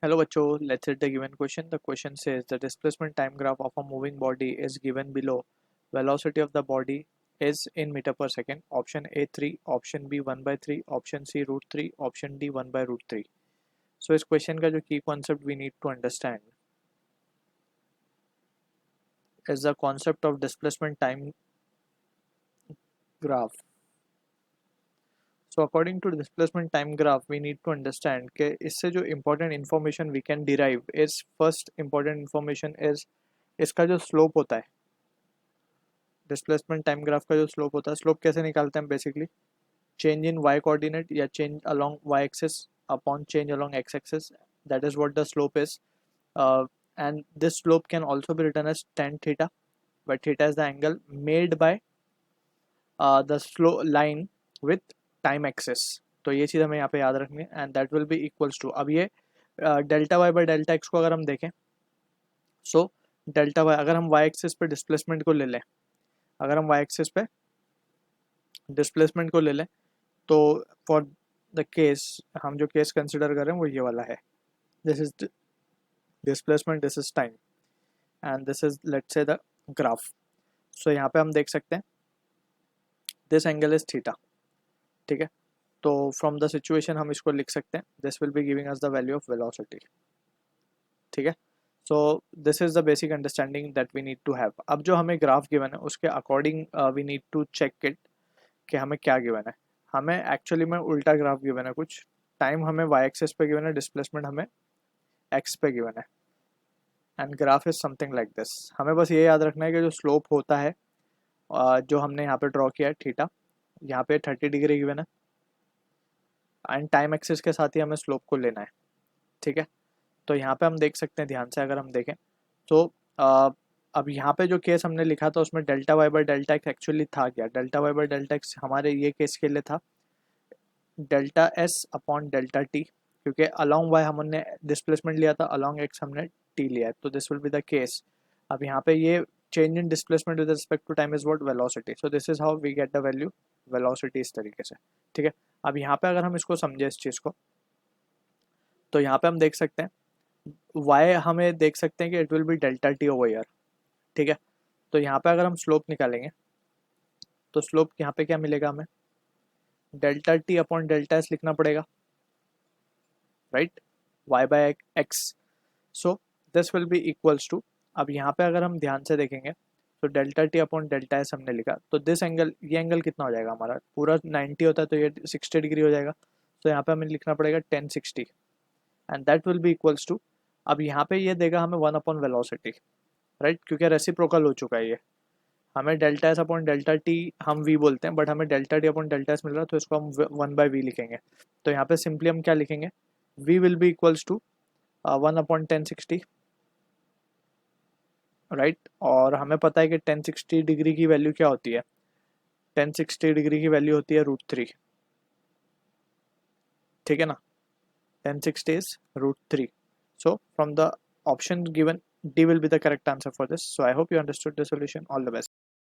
Hello bachcho, let's read the given question. The question says the displacement time graph of a moving body is given below. Velocity of the body is in meter per second. Option A 3, option B 1 by 3, option C root 3, option D 1 by root 3. So इस question का जो key concept we need to understand is the concept of displacement time graph. So according to displacement time graph, we need to understand कि इससे जो important information we can derive is first important information is इसका जो slope होता है, displacement time graph का जो slope होता है, स्लोप कैसे निकालते हैं basically, change in Y coordinate या change along Y axis upon change along X axis, that is what the slope is. And this slope can also be written as tan theta, where theta is the angle made by the slow line with time axis. तो ये चीज़ हमें यहाँ पे याद रखनी है, and that will be equals to, अब ये delta Y by delta X को अगर हम देखें, सो डेल्टा वाई, अगर हम वाई एक्सिस पे डिस्प्लेसमेंट को ले लें, अगर हम वाई एक्सिस पे डिस्प्लेसमेंट को ले लें, तो फॉर द केस, हम जो केस कंसिडर कर रहे हैं वो ये वाला है. This is displacement, this is time, and this is let's say the graph. So यहाँ पे हम देख सकते हैं दिस एंगल इज थीटा. ठीक है, तो फ्रॉम द सिचुएशन हम इसको लिख सकते हैं, this will be giving us the value of velocity. ठीक है, so this is the basic understanding that we need to have. अब जो हमें ग्राफ गिवन है उसके according we need to check it कि हमें क्या गिवन है. हमें एक्चुअली में उल्टा ग्राफ गिवन है कुछ. टाइम हमें वाई एक्सिस पे गिवन है, डिस्प्लेसमेंट हमें एक्स पे गिवन है, and graph is something like this. हमें बस ये याद रखना है कि जो स्लोप होता है जो हमने यहाँ पे ड्रॉ किया है थीटा, यहाँ पे 30 डिग्री गिवन है, एंड टाइम एक्सिस के साथ ही हमें स्लोप को लेना है. ठीक है, तो यहाँ पे हम देख सकते हैं, ध्यान से अगर हम देखें तो अब यहाँ पे जो केस हमने लिखा था उसमें delta Y by delta X actually था क्या, delta Y by delta X हमारे ये केस के लिए था delta S upon delta T, क्योंकि अलॉन्ग वाई हमने डिस्प्लेसमेंट लिया था, अलॉन्ग एक्स हमने टी लिया है, तो this will be the case. अब यहाँ पे ये change in displacement with respect to time is what velocity. So this is how we get the value velocity, इस तरीके से. ठीक है, अब यहाँ पे अगर हम इसको समझे इस चीज़ को, तो यहाँ पे हम देख सकते हैं वाई, हमें देख सकते हैं कि it will be delta T over year. ठीक है, तो यहाँ पे अगर हम स्लोप निकालेंगे तो स्लोप यहाँ पे क्या मिलेगा, हमें delta T upon delta S लिखना पड़ेगा, right, Y by X. So this will be equals to, अब यहाँ पे अगर हम ध्यान से देखेंगे तो delta T upon delta S हमने लिखा, तो दिस एंगल, ये एंगल कितना हो जाएगा हमारा, पूरा 90 होता है तो ये 60 डिग्री हो जाएगा. तो यहाँ पे हमें लिखना पड़ेगा 1060, and that will be equals to, अब यहाँ पे ये देगा हमें 1 अपॉन वेलोसिटी, राइट, क्योंकि रेसिप्रोकल हो चुका है ये. हमें delta S upon delta T हम वी बोलते हैं, बट हमें delta T upon delta S मिल रहा है, तो इसको हम 1 बाई वी लिखेंगे. तो यहाँ पे सिंपली हम क्या लिखेंगे, we will be equals to 1 upon 1060, right. और हमें पता है कि 1060 डिग्री की वैल्यू क्या होती है, 1060 डिग्री की वैल्यू होती है रूट 3. ठीक है ना, 1060 is root 3. So from the option given D will be the correct answer for this. So I hope you understood the solution. All the best.